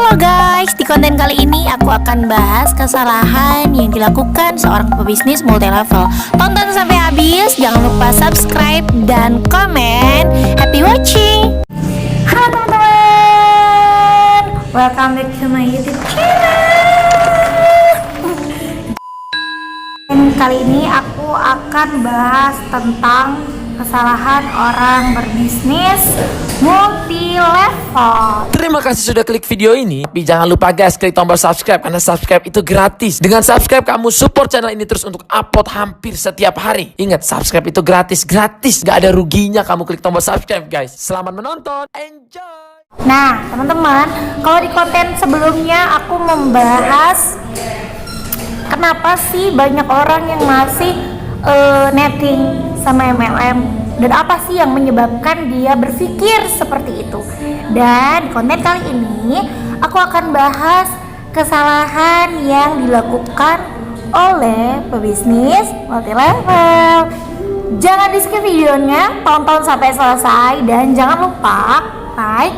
Halo guys, di konten kali ini aku akan bahas kesalahan yang dilakukan seorang pebisnis multi level. Tonton sampai habis, jangan lupa subscribe dan komen. Happy watching. Halo teman-teman, welcome back to my YouTube channel. Kali ini aku akan bahas tentang kesalahan orang berbisnis multi level. Terima kasih sudah klik video ini. Tapi jangan lupa guys, klik tombol subscribe karena subscribe itu gratis. Dengan subscribe kamu support channel ini terus untuk upload hampir setiap hari. Ingat, subscribe itu gratis, gak ada ruginya kamu klik tombol subscribe guys. Selamat menonton, enjoy. Nah teman-teman, kalau di konten sebelumnya aku membahas kenapa sih banyak orang yang masih netting sama MLM, dan apa sih yang menyebabkan dia berpikir seperti itu. Dan konten kali ini aku akan bahas kesalahan yang dilakukan oleh pebisnis multi level. Jangan di skip videonya, tonton sampai selesai, dan jangan lupa like,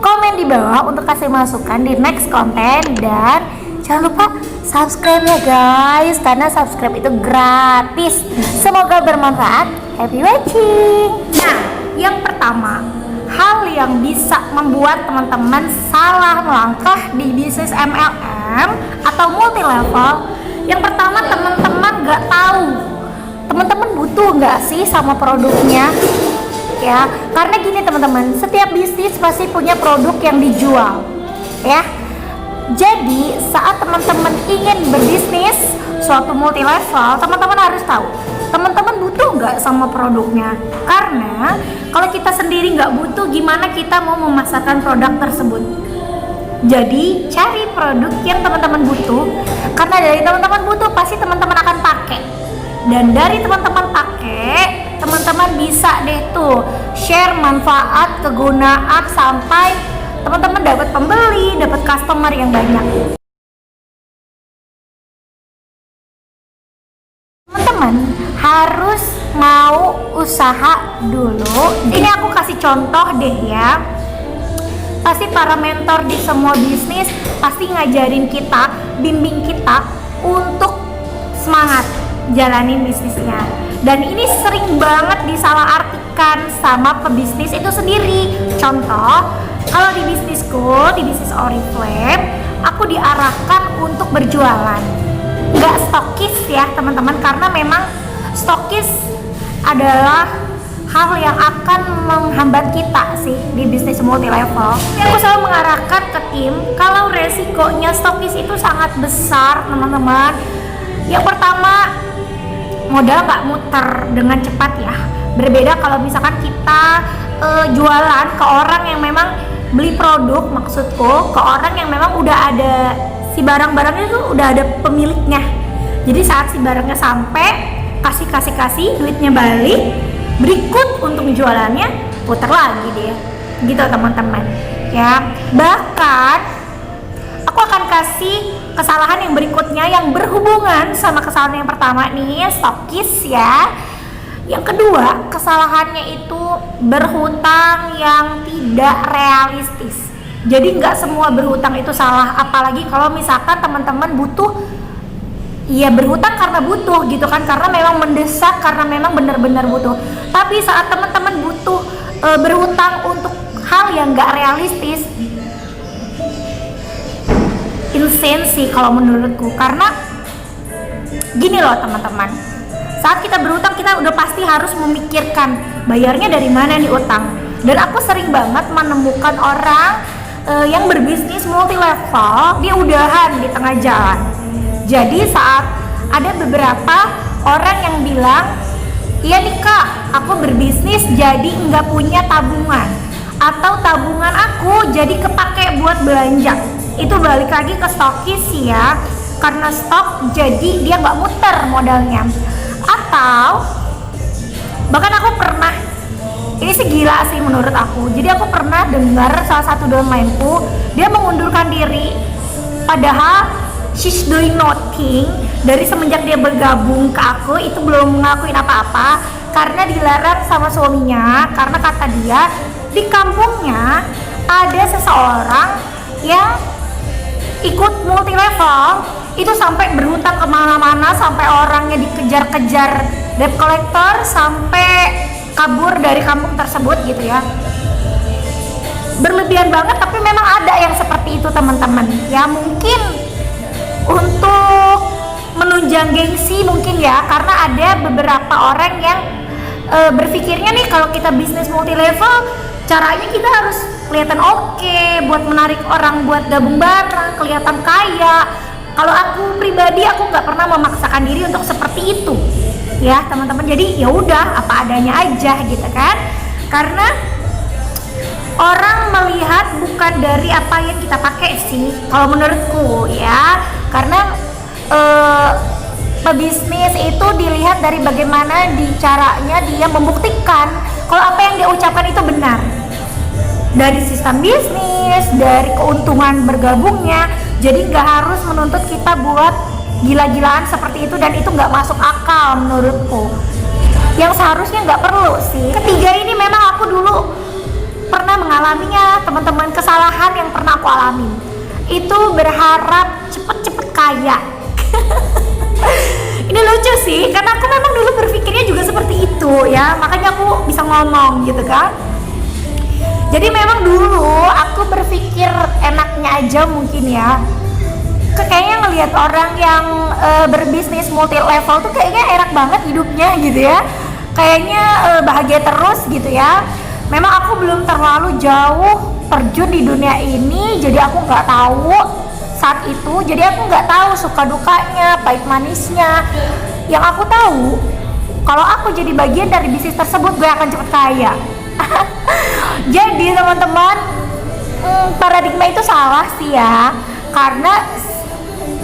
komen di bawah untuk kasih masukan di next konten, dan jangan lupa subscribe ya guys, karena subscribe itu gratis. Semoga bermanfaat. Happy watching. Nah, yang pertama, hal yang bisa membuat teman-teman salah melangkah di bisnis MLM atau multi level. Yang pertama, teman-teman gak tahu teman-teman butuh gak sih sama produknya. Ya, karena gini teman-teman, setiap bisnis pasti punya produk yang dijual, ya. Jadi saat teman-teman ingin berbisnis suatu multi level, teman-teman harus tahu teman-teman butuh nggak sama produknya. Karena kalau kita sendiri nggak butuh, gimana kita mau memasarkan produk tersebut? Jadi cari produk yang teman-teman butuh, karena dari teman-teman butuh pasti teman-teman akan pakai. Dan dari teman-teman pakai, teman-teman bisa deh tuh share manfaat, kegunaan, sampai teman-teman dapat pembeli, dapat customer yang banyak. Teman-teman harus mau usaha dulu. Ini aku kasih contoh deh ya. Pasti para mentor di semua bisnis pasti ngajarin kita, bimbing kita untuk semangat jalanin bisnisnya. Dan ini sering banget disalahartikan sama pebisnis itu sendiri. Contoh, kalau di bisnisku, di bisnis Oriflame, aku diarahkan untuk berjualan, nggak stokis ya teman-teman, karena memang stokis adalah hal yang akan menghambat kita sih di bisnis multi level. Aku selalu mengarahkan ke tim, kalau resikonya stokis itu sangat besar teman-teman. Yang pertama, modal nggak muter dengan cepat ya. Berbeda kalau misalkan kita jualan ke orang yang memang beli produk, maksudku ke orang yang memang udah ada si barang-barangnya itu udah ada pemiliknya. Jadi saat si barangnya sampai, kasih duitnya balik, berikut untuk jualannya putar lagi deh, gitu teman-teman ya. Bahkan aku akan kasih kesalahan yang berikutnya yang berhubungan sama kesalahan yang pertama nih, stokis ya. Yang kedua, kesalahannya itu berhutang yang tidak realistis. Jadi nggak semua berhutang itu salah, apalagi kalau misalkan teman-teman butuh, ya berhutang karena butuh gitu kan, karena memang mendesak, karena memang benar-benar butuh. Tapi saat teman-teman butuh berhutang untuk hal yang nggak realistis, insane sih kalau menurutku. Karena gini loh teman-teman, saat kita berhutang kita udah pasti harus memikirkan bayarnya dari mana nih utang. Dan aku sering banget menemukan orang yang berbisnis multi level, dia udahan di tengah jalan. Jadi saat ada beberapa orang yang bilang, iya nih kak, aku berbisnis jadi nggak punya tabungan, atau tabungan aku jadi kepake buat belanja. Itu balik lagi ke stokis ya, karena stok jadi dia nggak muter modalnya. Atau bahkan aku pernah, ini sih gila sih menurut aku, jadi aku pernah dengar salah satu domainku, dia mengundurkan diri padahal she's doing nothing. Dari semenjak dia bergabung ke aku itu belum ngakuin apa-apa, karena dilarang sama suaminya. Karena kata dia di kampungnya ada seseorang yang ikut multi level itu sampai berhutang kemana-mana, sampai orangnya dikejar-kejar debt collector, sampai kabur dari kampung tersebut gitu ya. Berlebihan banget, tapi memang ada yang seperti itu teman-teman ya. Mungkin untuk menunjang gengsi mungkin ya, karena ada beberapa orang yang berpikirnya nih kalau kita bisnis multi level caranya kita harus kelihatan oke, buat menarik orang buat gabung bareng, kelihatan kaya. Kalau aku pribadi, aku nggak pernah memaksakan diri untuk seperti itu ya teman-teman. Jadi ya udah apa adanya aja gitu kan, karena orang melihat bukan dari apa yang kita pakai sih kalau menurutku ya. Karena pebisnis itu dilihat dari bagaimana caranya dia membuktikan kalau apa yang dia ucapkan itu benar, dari sistem bisnis, dari keuntungan bergabungnya. Jadi nggak harus menuntut kita buat gila-gilaan seperti itu, dan itu nggak masuk akal menurutku. Yang seharusnya nggak perlu sih. Ketiga ini memang aku dulu pernah mengalaminya teman-teman, kesalahan yang pernah aku alami itu berharap cepet-cepet kaya. Ini lucu sih, karena aku memang dulu berpikirnya juga seperti itu ya, makanya aku bisa ngomong gitu kan. Jadi memang dulu aku berpikir enaknya aja mungkin ya. Kayaknya ngelihat orang yang berbisnis multi level tuh kayaknya enak banget hidupnya gitu ya. Kayaknya bahagia terus gitu ya. Memang aku belum terlalu jauh terjun di dunia ini, jadi aku nggak tahu saat itu. Jadi aku nggak tahu suka dukanya, pahit manisnya. Yang aku tahu, kalau aku jadi bagian dari bisnis tersebut, gue akan cepet kaya. Jadi teman-teman, paradigma itu salah sih ya. Karena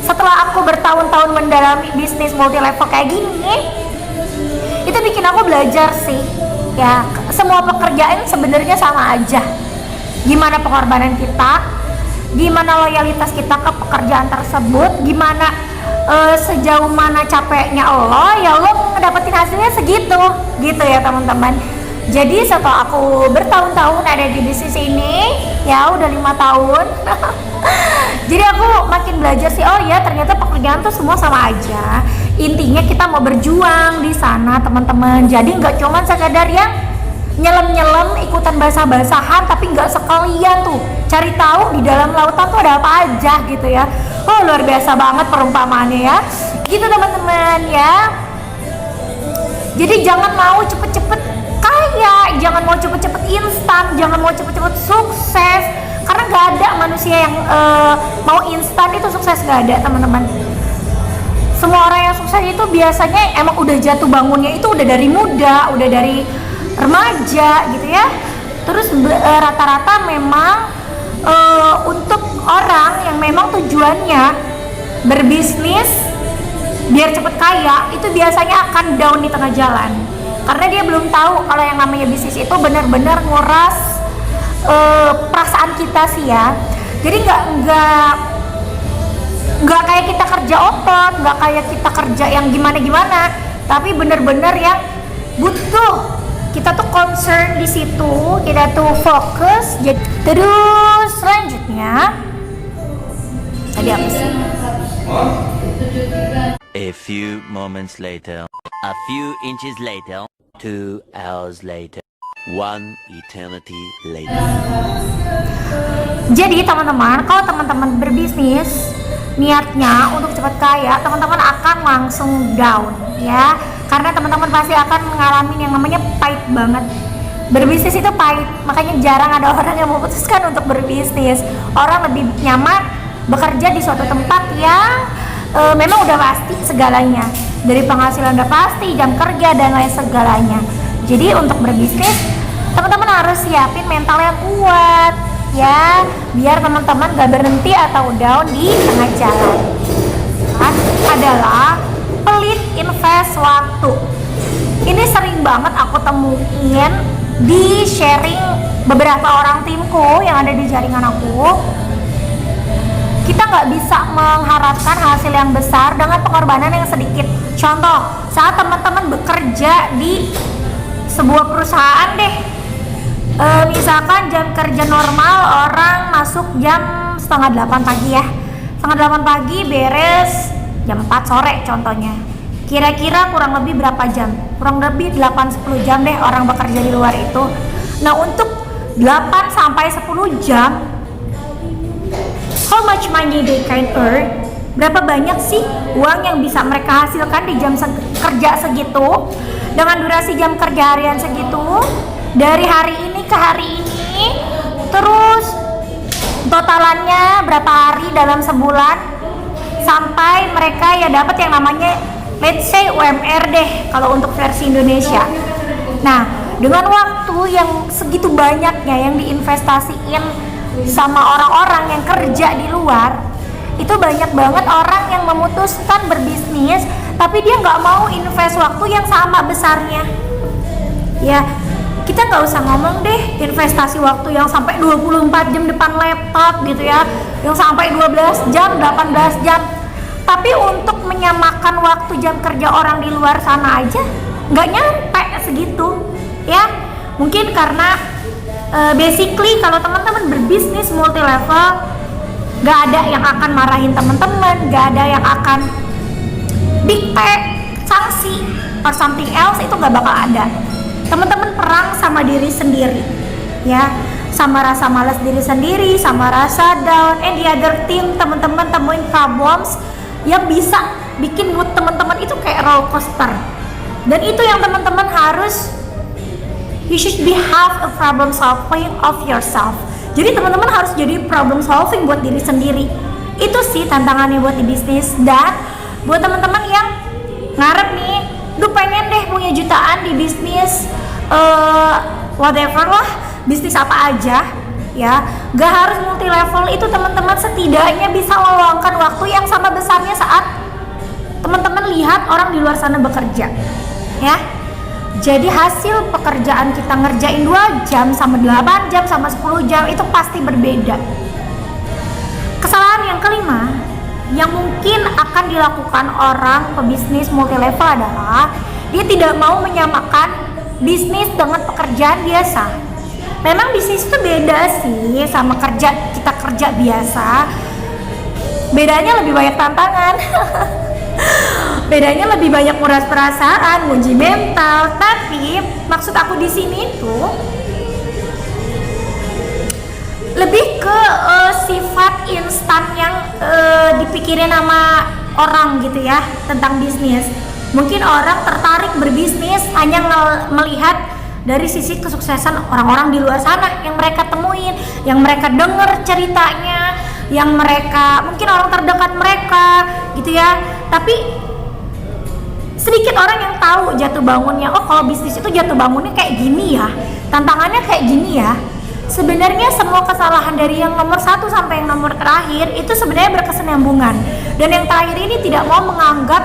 setelah aku bertahun-tahun mendalami bisnis multi level kayak gini, itu bikin aku belajar sih ya. Semua pekerjaan sebenarnya sama aja. Gimana pengorbanan kita, gimana loyalitas kita ke pekerjaan tersebut, gimana sejauh mana capeknya lo, ya lo ngedapetin hasilnya segitu gitu ya teman-teman. Jadi setelah aku bertahun-tahun ada di bisnis ini, ya udah 5 tahun. Jadi aku makin belajar sih, oh ya ternyata pekerjaan tuh semua sama aja. Intinya kita mau berjuang di sana teman-teman. Jadi nggak cuman sekadar yang nyelam-nyelam ikutan basah-basahan, tapi nggak sekalian tuh cari tahu di dalam lautan tuh ada apa aja gitu ya. Oh luar biasa banget perumpamaannya ya. Gitu teman-teman ya. Jadi jangan mau cepet-cepet kaya, jangan mau cepet-cepet instan, jangan mau cepet-cepet sukses, karena nggak ada manusia yang mau instan itu sukses, nggak ada teman-teman. Semua orang yang sukses itu biasanya emang udah jatuh bangunnya itu udah dari muda, udah dari remaja gitu ya. Terus rata-rata memang untuk orang yang memang tujuannya berbisnis biar cepet kaya, itu biasanya akan down di tengah jalan. Karena dia belum tahu kalau yang namanya bisnis itu benar-benar nguras perasaan kita sih ya. Jadi nggak kayak kita kerja otot, nggak kayak kita kerja yang gimana-gimana, tapi benar-benar yang butuh kita tuh concern di situ, kita tuh fokus. Jadi terus selanjutnya tadi apa sih? A few moments later, a few inches later, 2 hours later, 1 eternity later. Jadi teman-teman, kalau teman-teman berbisnis niatnya untuk cepat kaya, teman-teman akan langsung down ya. Karena teman-teman pasti akan mengalami yang namanya pahit banget. Berbisnis itu pahit, makanya jarang ada orang yang memutuskan untuk berbisnis. Orang lebih nyaman bekerja di suatu tempat yang memang udah pasti segalanya, dari penghasilan udah pasti, jam kerja dan lain segalanya. Jadi untuk berbisnis teman-teman harus siapin mental yang kuat ya, biar teman-teman gak berhenti atau down di tengah jalan. Adalah pelit invest waktu. Ini sering banget aku temuin di sharing beberapa orang timku yang ada di jaringan aku. Kita nggak bisa mengharapkan hasil yang besar dengan pengorbanan yang sedikit. Contoh, saat teman-teman bekerja di sebuah perusahaan deh, misalkan jam kerja normal orang masuk jam 7:30 pagi ya. setengah 8 pagi beres jam 4 sore contohnya. Kira-kira kurang lebih berapa jam? Kurang lebih 8-10 jam deh orang bekerja di luar itu. Nah, untuk 8 sampai 10 jam, how much money they can earn? Berapa banyak sih uang yang bisa mereka hasilkan di jam kerja segitu, dengan durasi jam kerja harian segitu, dari hari ini ke hari ini, terus totalannya berapa hari dalam sebulan, sampai mereka ya dapat yang namanya let's say UMR deh kalau untuk versi Indonesia. Nah, dengan waktu yang segitu banyaknya yang diinvestasiin sama orang-orang yang kerja di luar, itu banyak banget orang yang memutuskan berbisnis tapi dia nggak mau invest waktu yang sama besarnya. Ya, kita nggak usah ngomong deh investasi waktu yang sampai 24 jam depan laptop gitu ya, yang sampai 12 jam, 18 jam. Tapi untuk menyamakan waktu jam kerja orang di luar sana aja nggak nyampe segitu ya. Mungkin karena basically kalau teman-teman berbisnis multi level, nggak ada yang akan marahin teman-teman, nggak ada yang akan dikte sanksi or something else, itu nggak bakal ada. Teman-teman perang sama diri sendiri ya, sama rasa malas diri sendiri, sama rasa down, and the other thing, teman-teman temuin problems yang bisa bikin mood teman-teman itu kayak roller coaster. Dan itu yang teman-teman harus, you should be have a problem solving of yourself. Jadi teman-teman harus jadi problem solving buat diri sendiri. Itu sih tantangannya buat di bisnis. Dan buat teman-teman yang ngarep nih, lu pengen deh punya jutaan di bisnis whatever lah, bisnis apa aja ya, gak harus multi level. Itu teman-teman setidaknya bisa meluangkan waktu yang sama besarnya saat teman-teman lihat orang di luar sana bekerja ya. Jadi hasil pekerjaan kita ngerjain 2 jam sama 8 jam sama 10 jam itu pasti berbeda. Kesalahan yang kelima yang mungkin akan dilakukan orang pebisnis multi level adalah dia tidak mau menyamakan bisnis dengan pekerjaan biasa. Memang bisnis itu beda sih sama kita kerja biasa. Bedanya lebih banyak tantangan. Bedanya lebih banyak nguras perasaan, nguji mental. Tapi maksud aku di sini tuh lebih ke sifat instan yang dipikirin sama orang gitu ya tentang bisnis. Mungkin orang tertarik berbisnis hanya melihat dari sisi kesuksesan orang-orang di luar sana yang mereka temuin, yang mereka dengar ceritanya, yang mereka mungkin orang terdekat mereka gitu ya. Tapi sedikit orang yang tahu jatuh bangunnya. Oh, kalau bisnis itu jatuh bangunnya kayak gini ya, tantangannya kayak gini ya. Sebenarnya semua kesalahan dari yang nomor 1 sampai yang nomor terakhir itu sebenarnya berkesinambungan. Dan yang terakhir ini tidak mau menganggap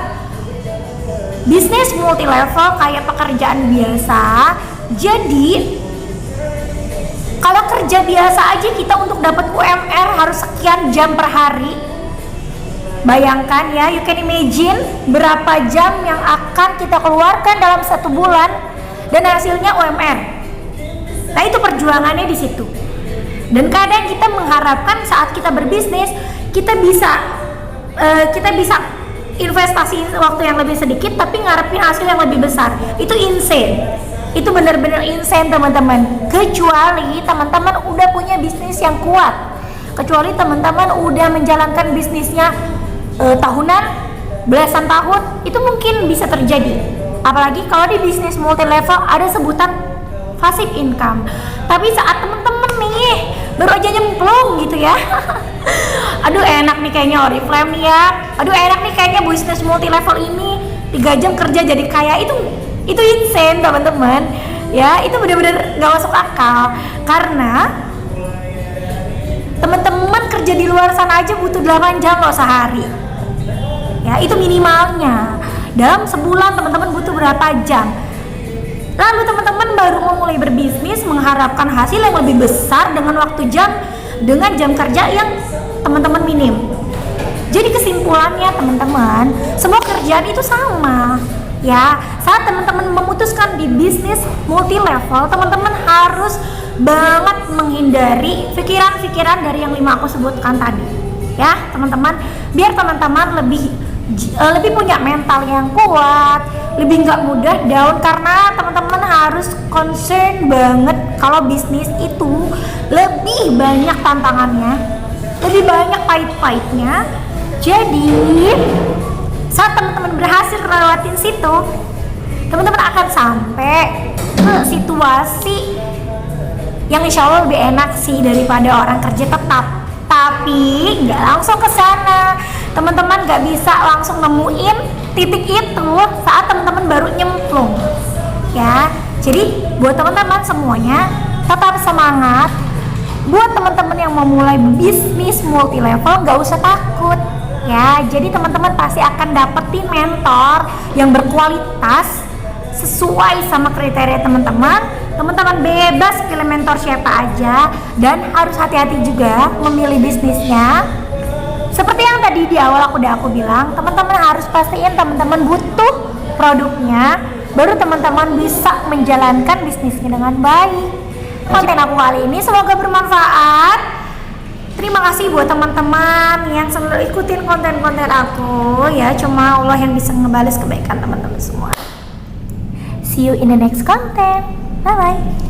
bisnis multi level kayak pekerjaan biasa. Jadi kalau kerja biasa aja kita untuk dapat UMR harus sekian jam per hari. Bayangkan ya, you can imagine berapa jam yang akan kita keluarkan dalam 1 bulan dan hasilnya UMR. Nah, itu perjuangannya di situ. Dan kadang kita mengharapkan saat kita berbisnis kita bisa investasi waktu yang lebih sedikit tapi ngarepin hasil yang lebih besar. Itu insane. Itu benar-benar insane teman-teman. Kecuali teman-teman udah punya bisnis yang kuat. Kecuali teman-teman udah menjalankan bisnisnya tahunan, belasan tahun, itu mungkin bisa terjadi. Apalagi kalau di bisnis multi level ada sebutan passive income. Tapi saat temen-temen nih baru aja nyemplung gitu ya, aduh enak nih kayaknya Oriflame nih ya, aduh enak nih kayaknya bisnis multi level ini 3 jam kerja jadi kaya, itu insane teman-teman ya. Itu benar-benar nggak masuk akal karena teman-teman kerja di luar sana aja butuh 8 jam loh sehari ya, itu minimalnya. Dalam sebulan teman-teman butuh berapa jam? Lalu teman-teman baru memulai berbisnis mengharapkan hasil yang lebih besar dengan dengan jam kerja yang teman-teman minim. Jadi kesimpulannya teman-teman, semua kerjaan itu sama ya. Saat teman-teman memutuskan di bisnis multi level, teman-teman harus banget menghindari pikiran-pikiran dari yang 5 aku sebutkan tadi ya teman-teman, biar teman-teman lebih punya mental yang kuat, lebih nggak mudah down, karena teman-teman harus concern banget kalau bisnis itu lebih banyak tantangannya, lebih banyak pahit-pahitnya. Jadi saat teman-teman berhasil ngelewatin situ, teman-teman akan sampai ke situasi yang insya Allah lebih enak sih daripada orang kerja tetap. Tapi nggak langsung ke sana, teman-teman nggak bisa langsung nemuin titik itu saat teman-teman baru nyemplung ya. Jadi buat teman-teman semuanya tetap semangat. Buat teman-teman yang mau mulai bisnis multi level, nggak usah takut ya. Jadi teman-teman pasti akan dapetin mentor yang berkualitas sesuai sama kriteria teman-teman. Teman-teman bebas pilih mentor siapa aja, dan harus hati-hati juga memilih bisnisnya. Seperti yang tadi di awal aku bilang, teman-teman harus pastiin teman-teman butuh produknya, baru teman-teman bisa menjalankan bisnisnya dengan baik. Konten aku kali ini semoga bermanfaat. Terima kasih buat teman-teman yang selalu ikutin konten-konten aku ya. Cuma Allah yang bisa ngebales kebaikan teman-teman semua. See you in the next content. Bye bye.